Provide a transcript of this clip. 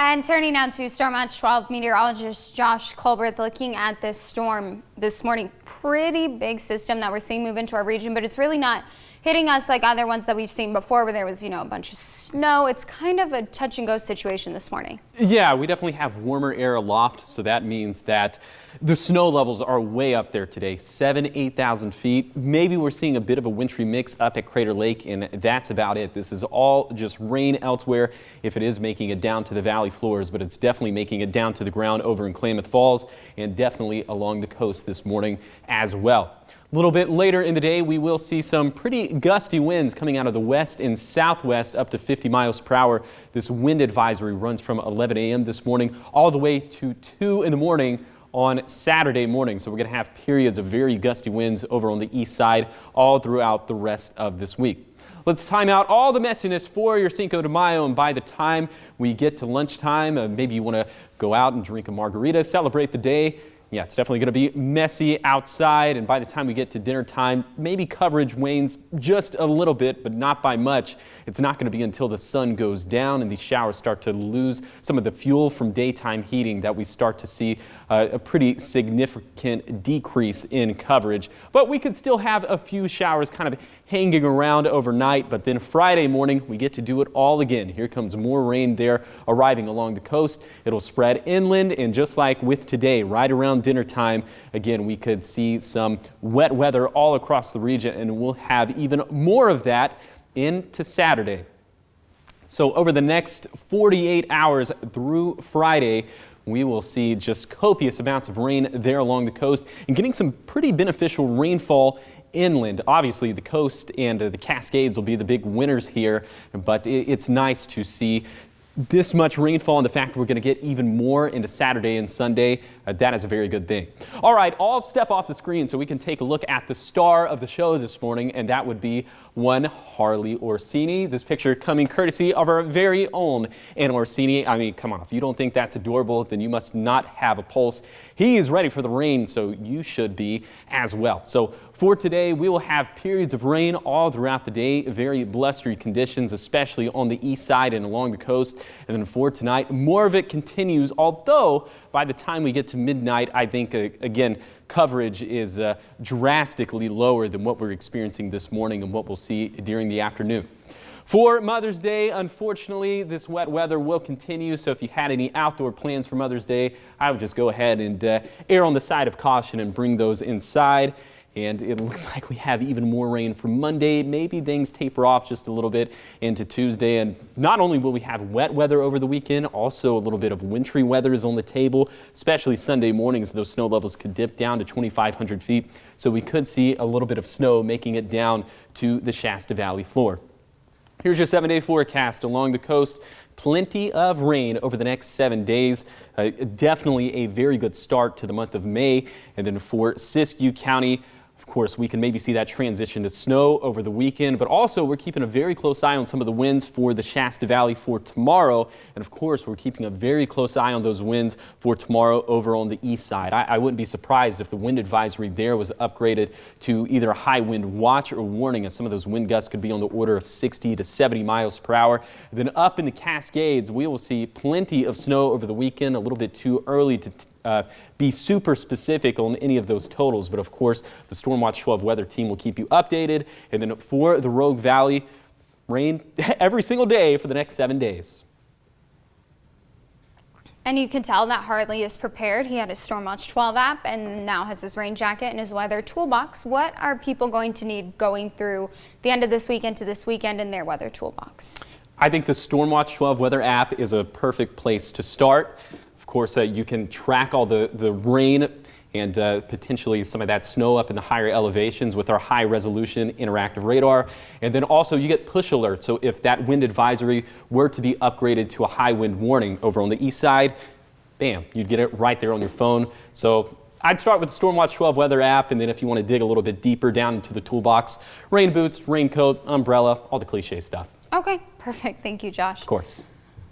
And turning now to Storm Watch 12 meteorologist Josh Colbert looking at this storm this morning. Pretty big system that we're seeing move into our region, but it's really not hitting us like other ones that we've seen before where there was, a bunch of snow. It's kind of a touch and go situation this morning. Yeah, we definitely have warmer air aloft, so that means that the snow levels are way up there today, 8,000 feet. Maybe we're seeing a bit of a wintry mix up at Crater Lake, and that's about it. This is all just rain elsewhere if it is making it down to the valley floors, but it's definitely making it down to the ground over in Klamath Falls and definitely along the coast this morning as well. A little bit later in the day, we will see some pretty gusty winds coming out of the west and southwest up to 50 miles per hour. This wind advisory runs from 11 a.m. this morning all the way to 2 in the morning on Saturday morning. So we're going to have periods of very gusty winds over on the east side all throughout the rest of this week. Let's time out all the messiness for your Cinco de Mayo, and by the time we get to lunchtime, maybe you want to go out and drink a margarita, celebrate the day. Yeah, it's definitely going to be messy outside, and by the time we get to dinner time, maybe coverage wanes just a little bit, but not by much. It's not going to be until the sun goes down and these showers start to lose some of the fuel from daytime heating that we start to see a pretty significant decrease in coverage. But we could still have a few showers kind of hanging around overnight, but then Friday morning we get to do it all again. Here comes more rain there arriving along the coast. It'll spread inland, and just like with today, right around dinner time, again, we could see some wet weather all across the region, and we'll have even more of that into Saturday. So over the next 48 hours through Friday, we will see just copious amounts of rain there along the coast and getting some pretty beneficial rainfall inland. Obviously, the coast and the Cascades will be the big winners here, but it's nice to see this much rainfall, and the fact we're going to get even more into Saturday and Sunday, that is a very good thing. All right, I'll step off the screen so we can take a look at the star of the show this morning, and that would be one Harley Orsini. This picture coming courtesy of our very own Anna Orsini. I mean, come on, if you don't think that's adorable, then you must not have a pulse. He is ready for the rain, so you should be as well. So for today, we will have periods of rain all throughout the day, very blustery conditions, especially on the east side and along the coast. And then for tonight, more of it continues, although by the time we get to midnight, I think, again, coverage is drastically lower than what we're experiencing this morning and what we'll see during the afternoon. For Mother's Day, unfortunately, this wet weather will continue, so if you had any outdoor plans for Mother's Day, I would just go ahead and err on the side of caution and bring those inside. And it looks like we have even more rain for Monday. Maybe things taper off just a little bit into Tuesday. And not only will we have wet weather over the weekend, also a little bit of wintry weather is on the table, especially Sunday mornings. Those snow levels could dip down to 2,500 feet. So we could see a little bit of snow making it down to the Shasta Valley floor. Here's your 7-day forecast along the coast. Plenty of rain over the next 7 days. Definitely a very good start to the month of May. And then for Siskiyou County, of course, we can maybe see that transition to snow over the weekend, but also we're keeping a very close eye on some of the winds for the Shasta Valley for tomorrow. And of course, we're keeping a very close eye on those winds for tomorrow over on the east side. I wouldn't be surprised if the wind advisory there was upgraded to either a high wind watch or warning, as some of those wind gusts could be on the order of 60 to 70 miles per hour. And then up in the Cascades, we will see plenty of snow over the weekend. A little bit too early to be super specific on any of those totals, but of course the Storm Watch 12 weather team will keep you updated. And then for the Rogue Valley, rain every single day for the next 7 days. And you can tell that Harley is prepared. He had his Storm Watch 12 app and now has his rain jacket and his weather toolbox. What are people going to need going through the end of this week into this weekend in their weather toolbox? I think the Storm Watch 12 weather app is a perfect place to start. Of course, you can track all the rain and potentially some of that snow up in the higher elevations with our high resolution interactive radar. And then also you get push alerts. So if that wind advisory were to be upgraded to a high wind warning over on the east side, bam, you'd get it right there on your phone. So I'd start with the Storm Watch 12 weather app, and then if you want to dig a little bit deeper down into the toolbox, rain boots, raincoat, umbrella, all the cliche stuff. Okay, perfect. Thank you, Josh. Of course.